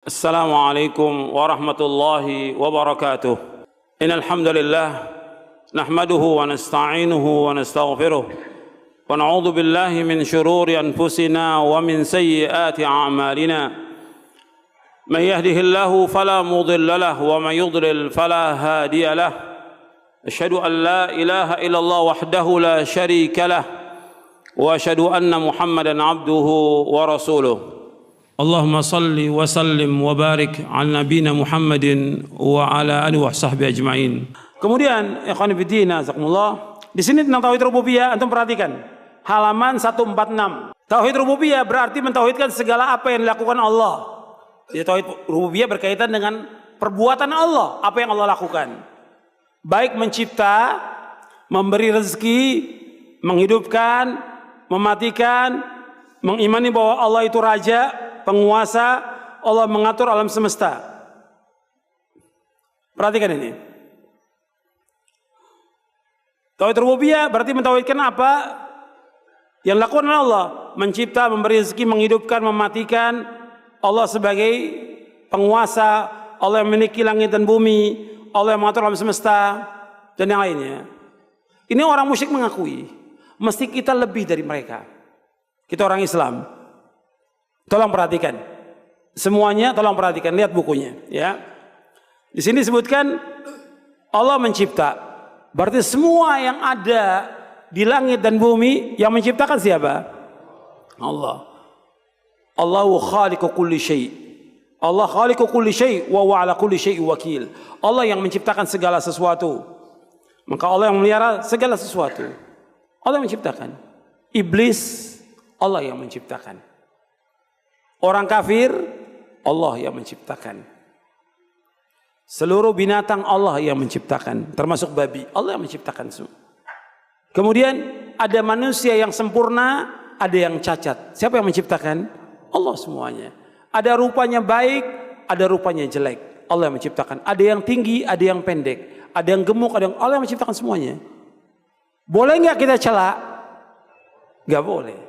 السلام عليكم ورحمة الله وبركاته. إن الحمد لله نحمده ونستعينه ونستغفره ونعوذ بالله من شرور أنفسنا ومن سيئات أعمالنا. من يهده الله فلا مضل له ومن يضلل فلا هادي له. أشهد أن لا إله إلا الله وحده لا شريك له وأشهد أن محمدا عبده ورسوله. Allahumma salli wa sallim wa barik ala nabiyina Muhammadin wa ala alihi wa sahbihi ajma'in. Kemudian ikhwan fillah, jazakumullah. Di sini tentang tauhid rububiyah, antum perhatikan. Halaman 146. Tauhid rububiyah berarti mentauhidkan segala apa yang dilakukan Allah. Jadi tauhid rububiyah berkaitan dengan perbuatan Allah, apa yang Allah lakukan. Baik mencipta, memberi rezeki, menghidupkan, mematikan, mengimani bahwa Allah itu raja, penguasa, Allah mengatur alam semesta. Perhatikan ini. Tauhid rububiyah berarti mentauhidkan apa yang dilakukan oleh Allah, mencipta, memberi rezeki, menghidupkan, mematikan. Allah sebagai penguasa, Allah yang memiliki langit dan bumi, Allah yang mengatur alam semesta dan yang lainnya. Ini orang musyrik mengakui, mesti kita lebih dari mereka. Kita orang Islam. Tolong perhatikan. Semuanya tolong perhatikan, lihat bukunya, ya. Di sini disebutkan Allah mencipta. Berarti semua yang ada di langit dan bumi yang menciptakan siapa? Allah. Allahu khaliqu kulli syai'. Allah khaliqu kulli syai' wa huwa ala kulli syai'in wakil. Allah yang menciptakan segala sesuatu. Maka Allah yang memelihara segala sesuatu. Allah yang menciptakan. Iblis Allah yang menciptakan. Orang kafir Allah yang menciptakan. Seluruh binatang Allah yang menciptakan, termasuk babi, Allah yang menciptakan semua. Kemudian ada manusia yang sempurna, ada yang cacat. Siapa yang menciptakan? Allah semuanya. Ada rupanya baik, ada rupanya jelek. Allah yang menciptakan. Ada yang tinggi, ada yang pendek. Ada yang gemuk, ada yang Allah yang menciptakan semuanya. Boleh nggak kita celak? Nggak boleh.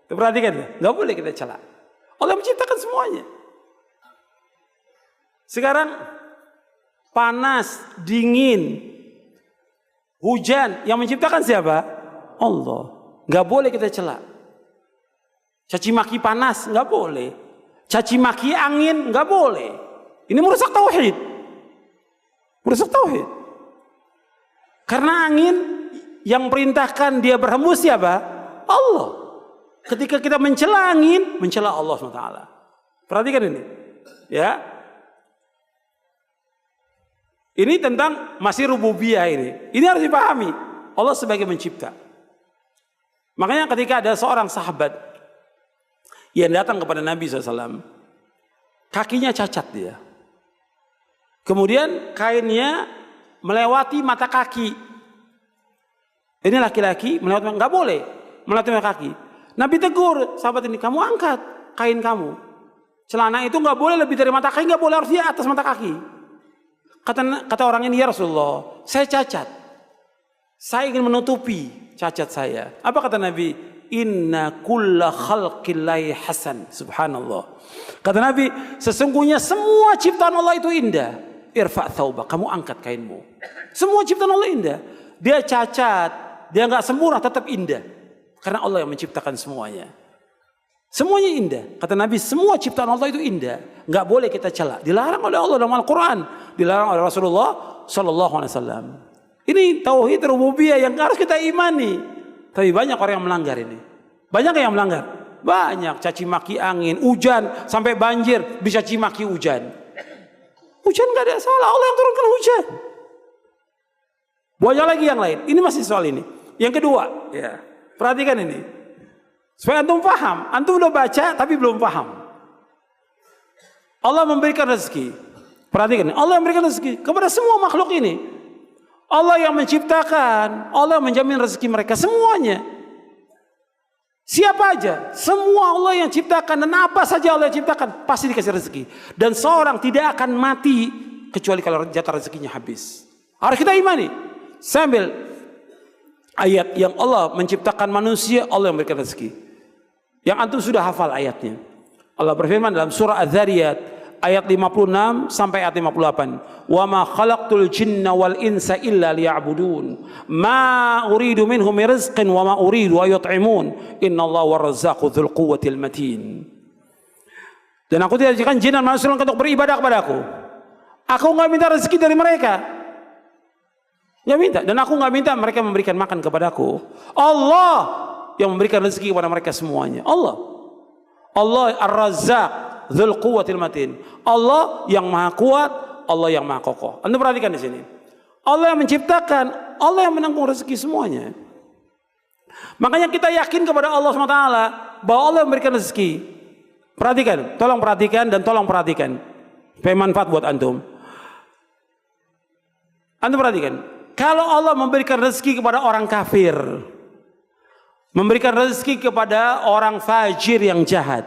Perhatikan, nggak boleh kita celak. Allah menciptakan semuanya. Sekarang panas, dingin, hujan, yang menciptakan siapa? Allah. Nggak boleh kita celak. Caci maki panas nggak boleh. Caci maki angin nggak boleh. Ini merusak tauhid. Merusak tauhid. Karena angin yang perintahkan dia berhembus siapa? Allah. Ketika kita mencela angin, mencela Allah SWT. Perhatikan ini, ya. Ini tentang masih rububiyah ini. Ini harus dipahami. Allah sebagai mencipta. Makanya ketika ada seorang sahabat yang datang kepada Nabi SAW, kakinya cacat dia. Kemudian kainnya melewati mata kaki. Ini laki-laki melewati, nggak boleh melewati mata kaki. Nabi tegur sahabat ini, kamu angkat kain kamu. Celana itu nggak boleh lebih dari mata kaki, nggak boleh, harus di atas mata kaki. Kata orang ini, ya Rasulullah, saya cacat. Saya ingin menutupi cacat saya. Apa kata Nabi? Inna kulla khalqillahi hasan. Subhanallah. Kata Nabi, sesungguhnya semua ciptaan Allah itu indah. Irfa' thawbak, kamu angkat kainmu. Semua ciptaan Allah indah. Dia cacat, dia nggak sempurna, tetap indah. Karena Allah yang menciptakan semuanya. Semuanya indah. Kata Nabi, semua ciptaan Allah itu indah. Nggak boleh kita celak. Dilarang oleh Allah dalam Al-Quran. Dilarang oleh Rasulullah SAW. Ini tauhid rububiyah yang harus kita imani. Tapi banyak orang yang melanggar ini. Banyak yang melanggar. Banyak. Caci maki angin, hujan, sampai banjir bisa caci maki hujan. Hujan nggak ada salah. Allah yang turunkan hujan. Banyak lagi yang lain. Ini masih soal ini. Yang kedua, ya. Perhatikan ini. Supaya antum paham. Antum udah baca tapi belum paham. Allah memberikan rezeki. Perhatikan ini. Allah yang memberikan rezeki kepada semua makhluk ini. Allah yang menciptakan. Allah yang menjamin rezeki mereka. Semuanya. Siapa aja. Semua Allah yang ciptakan. Dan apa saja Allah yang ciptakan. Pasti dikasih rezeki. Dan seorang tidak akan mati. Kecuali kalau jatah rezekinya habis. Harus kita imani. Sambil ayat yang Allah menciptakan manusia, Allah yang memberikan rezeki. Yang antum sudah hafal ayatnya. Allah berfirman dalam surah Az-Zariyat ayat 56 sampai ayat 58. Wa ma khalaqtul jinna wal insa illa liya'budun. Ma uridu minhum rizqin wa ma uridu ay yut'imun. Innallaha war-razzaqu dzul quwwatil matin. Dan aku tidak jadikan jin dan manusia untuk beribadah kepadaku. Aku enggak minta rezeki dari mereka. Ya minta, dan aku enggak minta mereka memberikan makan kepadaku. Allah yang memberikan rezeki kepada mereka semuanya. Allah Ar-Razzaq dzul quwwatil matin. Allah yang maha kuat, Allah yang maha kokoh. Anda perhatikan di sini. Allah yang menciptakan, Allah yang menanggung rezeki semuanya. Makanya kita yakin kepada Allah SWT bahwa Allah yang memberikan rezeki. Perhatikan, tolong perhatikan dan tolong perhatikan. Supaya manfaat buat antum. Antum perhatikan, kalau Allah memberikan rezeki kepada orang kafir, memberikan rezeki kepada orang fajir yang jahat,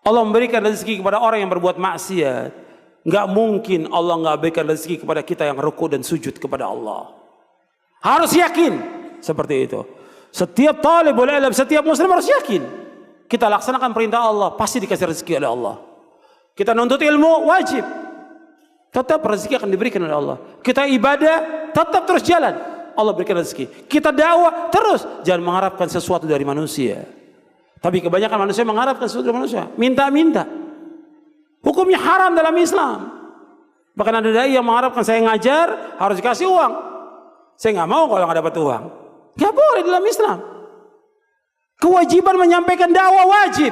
Allah memberikan rezeki kepada orang yang berbuat maksiat, nggak mungkin Allah nggak berikan rezeki kepada kita yang ruku dan sujud kepada Allah. Harus yakin seperti itu. Setiap talibul ilm, setiap muslim harus yakin. Kita laksanakan perintah Allah, pasti dikasih rezeki oleh Allah. Kita nuntut ilmu, wajib. Tetap rezeki akan diberikan oleh Allah. Kita ibadah, tetap terus jalan. Allah berikan rezeki. Kita dakwah, terus. Jangan mengharapkan sesuatu dari manusia. Tapi kebanyakan manusia mengharapkan sesuatu dari manusia. Minta-minta. Hukumnya haram dalam Islam. Bahkan ada dai yang mengharapkan saya ngajar, harus dikasih uang. Saya nggak mau kalau nggak dapat uang. Nggak boleh dalam Islam. Kewajiban menyampaikan dakwah wajib.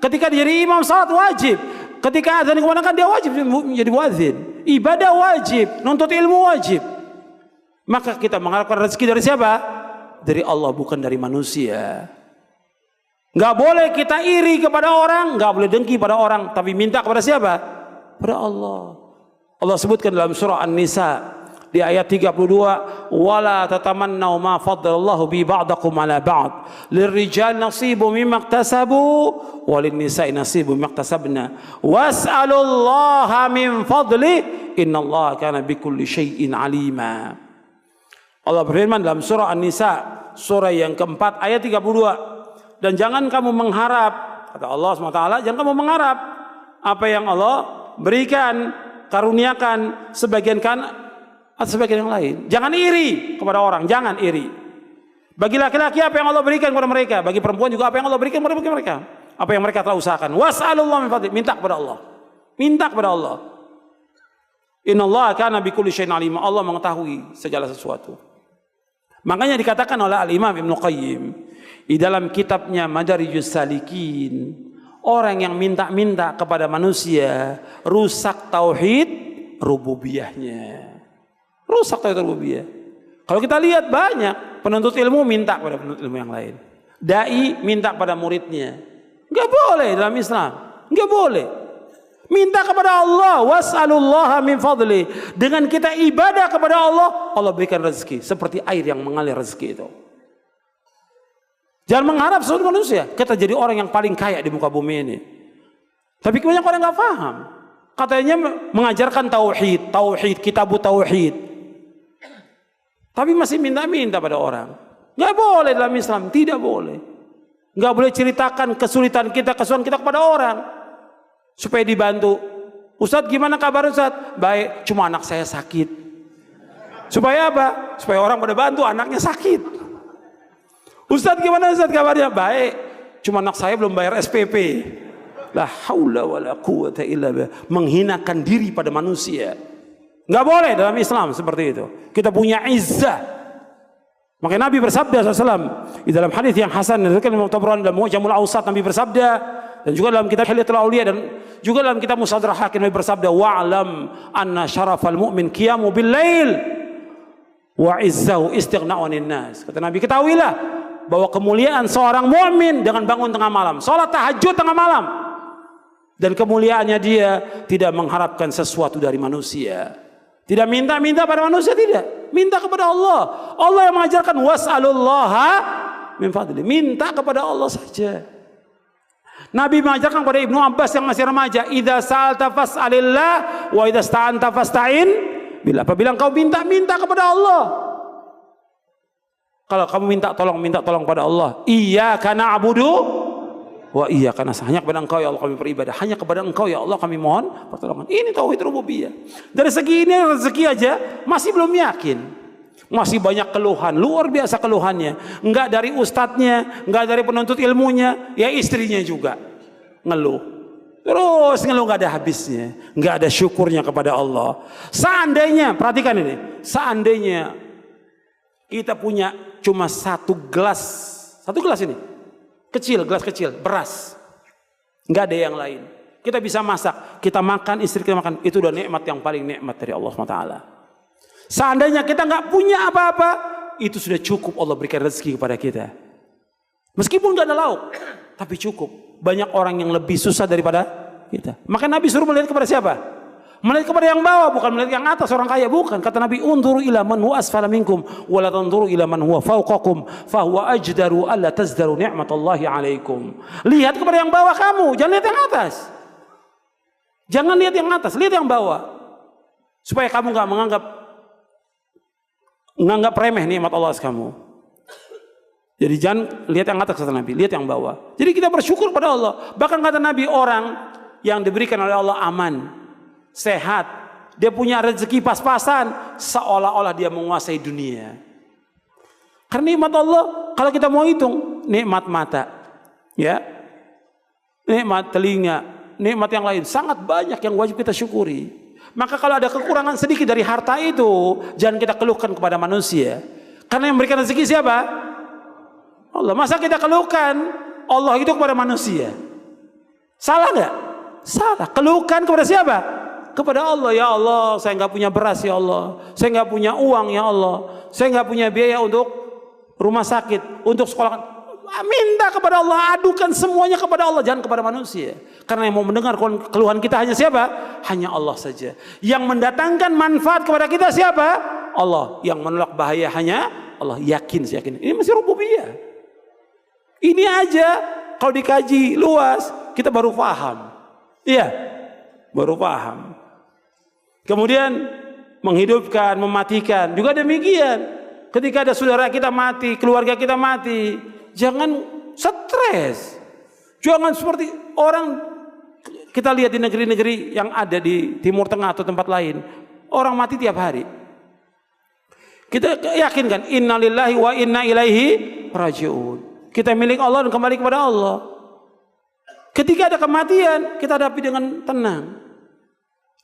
Ketika dia jadi imam salat wajib. Ketika azan dikumandangkan dia wajib menjadi muadzin. Ibadah wajib, nuntut ilmu wajib. Maka kita mengharapkan rezeki dari siapa? Dari Allah, bukan dari manusia. Enggak boleh kita iri kepada orang, enggak boleh dengki pada orang, tapi minta kepada siapa? Pada Allah. Allah sebutkan dalam surah An-Nisa di ayat 32, wala tatamannau ma faddalallahu bi ba'dakum ala ba'd lirrijal nasibu mimma iktasabu walin nisa'i nasibu mimma iktasabna was'alullaha min fadli innallaha kana bikulli syai'in alima. Allah berfirman dalam surah An-Nisa surah yang keempat ayat 32, dan jangan kamu mengharap, kata Allah SWT, jangan kamu mengharap apa yang Allah berikan, karuniakan sebagian kan atau sebagian yang lain. Jangan iri kepada orang, jangan iri. Bagi laki-laki apa yang Allah berikan kepada mereka, bagi perempuan juga apa yang Allah berikan kepada mereka. Apa yang mereka telah usahakan. Was'alullah min fadli, minta kepada Allah. Minta kepada Allah. Innallaha kana bikulli syai'in alim. Allah mengetahui segala sesuatu. Makanya dikatakan oleh Al-Imam Ibnu Qayyim di dalam kitabnya Madarijus Salikin, orang yang minta-minta kepada manusia rusak tauhid rububiyahnya. Rusak tauhid rububiyah. Kalau kita lihat banyak penuntut ilmu minta kepada penuntut ilmu yang lain. Dai minta kepada muridnya. Enggak boleh dalam Islam. Enggak boleh. Minta kepada Allah, was'alullaha min fadli. Dengan kita ibadah kepada Allah, Allah berikan rezeki seperti air yang mengalir rezeki itu. Jangan mengharap seluruh manusia kita jadi orang yang paling kaya di muka bumi ini. Tapi kebanyakan orang enggak paham. Katanya mengajarkan tauhid, kitabut tauhid. Tapi masih minta-minta pada orang. Nggak boleh dalam Islam, tidak boleh. Nggak boleh ceritakan kesulitan kita kepada orang supaya dibantu. Ustadz, gimana kabar Ustadz? Baik, cuma anak saya sakit. Supaya apa? Supaya orang pada bantu, anaknya sakit. Ustadz, gimana Ustadz kabarnya? Baik, cuma anak saya belum bayar SPP. La haula wala quwwata illa billah. Menghinakan diri pada manusia. Nggak boleh dalam Islam seperti itu. Kita punya izzah. Makanya Nabi bersabda SAW di dalam hadis yang hasan diriwayatkan Imam Tabrani dalam Mu'jamul Awsat, Nabi bersabda, dan juga dalam kitab Hilyatul Auliya dan juga dalam kitab Mustadrak Hakim, Nabi bersabda, wa'lam anna syarafal mu'min qiyamu bil lail wa izzahu istighna'u 'anil nas. Kata Nabi, ketahuilah bahwa kemuliaan seorang mukmin dengan bangun tengah malam, salat tahajud tengah malam, dan kemuliaannya dia tidak mengharapkan sesuatu dari manusia. Tidak minta-minta pada manusia, tidak. Minta kepada Allah. Allah yang mengajarkan was'alullaha min fadli. Minta kepada Allah saja. Nabi mengajarkan kepada Ibnu Abbas yang masih remaja, idza sa'alta fas'alillah wa idza sta'anta fasta'in billah. Apabila engkau minta kepada Allah. Kalau kamu minta tolong pada Allah. Iyyaka na'budu wa iyyaka nasta'in. Hanya kepada Engkau ya Allah kami beribadah. Hanya kepada Engkau ya Allah kami mohon pertolongan. Ini tauhid rububiyah. Dari segi ini rezeki aja masih belum yakin. Masih banyak keluhan, luar biasa keluhannya. Enggak dari ustadznya, enggak dari penuntut ilmunya, ya istrinya juga ngeluh. Terus ngeluh enggak ada habisnya, enggak ada syukurnya kepada Allah. Seandainya, perhatikan ini, seandainya kita punya cuma satu gelas ini, kecil, gelas kecil, beras, nggak ada yang lain. Kita bisa masak, kita makan, istri kita makan, itu udah nikmat yang paling nikmat dari Allah SWT. Seandainya kita nggak punya apa-apa, itu sudah cukup Allah berikan rezeki kepada kita. Meskipun nggak ada lauk, tapi cukup. Banyak orang yang lebih susah daripada kita. Maka Nabi suruh melihat kepada siapa? Melihat kepada yang bawah, bukan melihat yang atas orang kaya, bukan. Kata Nabi, "Unzuru ila man huwa asfala minkum wa la tanzuru ila man huwa fawqakum fa huwa ajdaru alla tazdaru ni'matallahi 'alaikum." Lihat kepada yang bawah kamu, jangan lihat yang atas. Jangan lihat yang atas, lihat yang bawah. Supaya kamu enggak menganggap remeh nikmat Allah kamu. Jadi jangan lihat yang atas kata Nabi, lihat yang bawah. Jadi kita bersyukur pada Allah. Bahkan kata Nabi, orang yang diberikan oleh Allah aman, sehat, dia punya rezeki pas-pasan, seolah-olah dia menguasai dunia. Karena nikmat Allah, kalau kita mau hitung, nikmat mata, ya, nikmat telinga, nikmat yang lain, sangat banyak yang wajib kita syukuri. Maka kalau ada kekurangan sedikit dari harta itu, jangan kita keluhkan kepada manusia. Karena yang memberikan rezeki siapa? Allah. Masa kita keluhkan Allah itu kepada manusia? Salah nggak? Salah. Keluhkan kepada siapa? Kepada Allah. Ya Allah, saya nggak punya beras ya Allah, saya nggak punya uang ya Allah, saya nggak punya biaya untuk rumah sakit, untuk sekolah. Minta kepada Allah, adukan semuanya kepada Allah, jangan kepada manusia. Karena yang mau mendengar keluhan kita hanya siapa? Hanya Allah saja. Yang mendatangkan manfaat kepada kita siapa? Allah. Yang menolak bahaya hanya Allah. Yakin. Ini masih rububiyah. Ini aja kalau dikaji luas kita baru paham. Iya, baru paham. Kemudian menghidupkan, mematikan juga demikian. Ketika ada saudara kita mati, keluarga kita mati, jangan stres. Jangan seperti orang kita lihat di negeri-negeri yang ada di Timur Tengah atau tempat lain, orang mati tiap hari. Kita yakinkan innalillahi wa inna ilaihi rajiun. Kita milik Allah dan kembali kepada Allah. Ketika ada kematian, kita hadapi dengan tenang.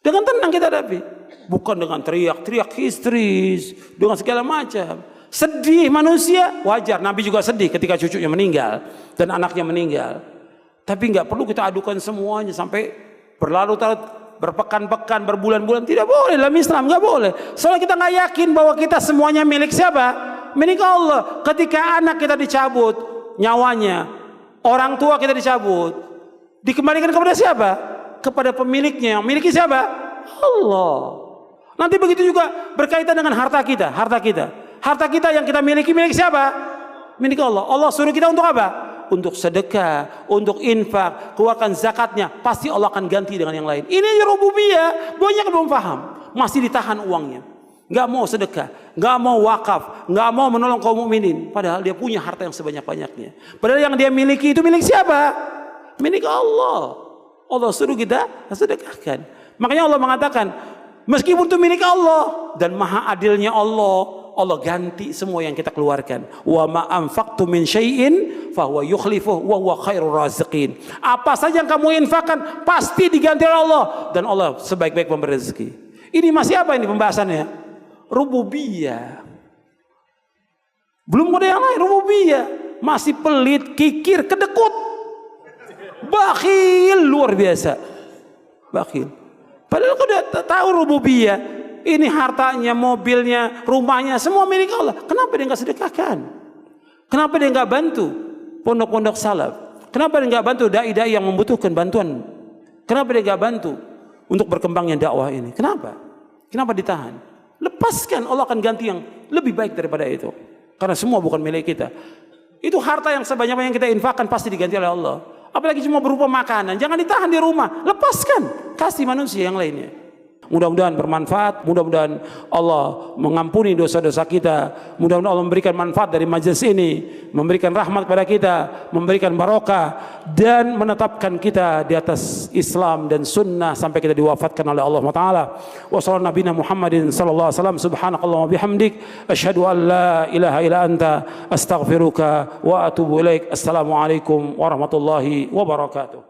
Dengan tenang kita hadapi. Bukan dengan teriak-teriak histeris, dengan segala macam. Sedih manusia, wajar. Nabi juga sedih ketika cucunya meninggal dan anaknya meninggal. Tapi nggak perlu kita adukan semuanya sampai berlarut-larut, berpekan-pekan, berbulan-bulan. Tidak boleh dalam Islam, nggak boleh. Soalnya kita nggak yakin bahwa kita semuanya milik siapa? Milik Allah. Ketika anak kita dicabut nyawanya, orang tua kita dicabut, dikembalikan kepada siapa? Kepada pemiliknya. Yang miliki siapa? Allah. Nanti begitu juga berkaitan dengan harta kita. Harta kita yang kita miliki milik siapa? Milik Allah. Allah suruh kita untuk apa? Untuk sedekah, untuk infak, keluarkan zakatnya. Pasti Allah akan ganti dengan yang lain. Ini rububiyah. Banyak belum paham. Masih ditahan uangnya. Nggak mau sedekah, nggak mau wakaf, nggak mau menolong kaum mukminin. Padahal dia punya harta yang sebanyak-banyaknya. Padahal yang dia miliki itu milik siapa? Milik Allah. Allah suruh kita sedekahkan. Makanya Allah mengatakan, meskipun itu milik Allah dan maha adilnya Allah, Allah ganti semua yang kita keluarkan. Wa ma anfaqtum min syai'in fa huwa yukhlifuhu wa huwa khairur raziqin. Apa saja yang kamu infakkan pasti diganti oleh Allah dan Allah sebaik-baik pemberi rezeki. Ini masih apa ini pembahasannya? Rububiyah. Belum ada yang lain, rububiyah. Masih pelit, kikir, kedekut, bakhil, luar biasa. Bakhil. Padahal kau udah tahu rububiyah. Ini hartanya, mobilnya, rumahnya, semua milik Allah. Kenapa dia nggak sedekahkan? Kenapa dia nggak bantu pondok-pondok salaf? Kenapa dia nggak bantu dai-dai yang membutuhkan bantuan? Kenapa dia nggak bantu untuk berkembangnya dakwah ini? Kenapa? Kenapa ditahan? Lepaskan, Allah akan ganti yang lebih baik daripada itu. Karena semua bukan milik kita. Itu harta yang sebanyak yang kita infakkan pasti diganti oleh Allah. Apalagi cuma berupa makanan, jangan ditahan di rumah, lepaskan, kasih manusia yang lainnya. Mudah-mudahan bermanfaat, mudah-mudahan Allah mengampuni dosa-dosa kita, mudah-mudahan Allah memberikan manfaat dari majelis ini, memberikan rahmat kepada kita, memberikan barokah, dan menetapkan kita di atas Islam dan sunnah sampai kita diwafatkan oleh Allah Ta'ala. Wa sallallahu nabiyana Muhammadin sallallahu alaihi wasallam, subhanakallahumma bihamdik, asyhadu an la ilaha illa anta, astaghfiruka wa atubu ilaik. Assalamualaikum warahmatullahi wabarakatuh.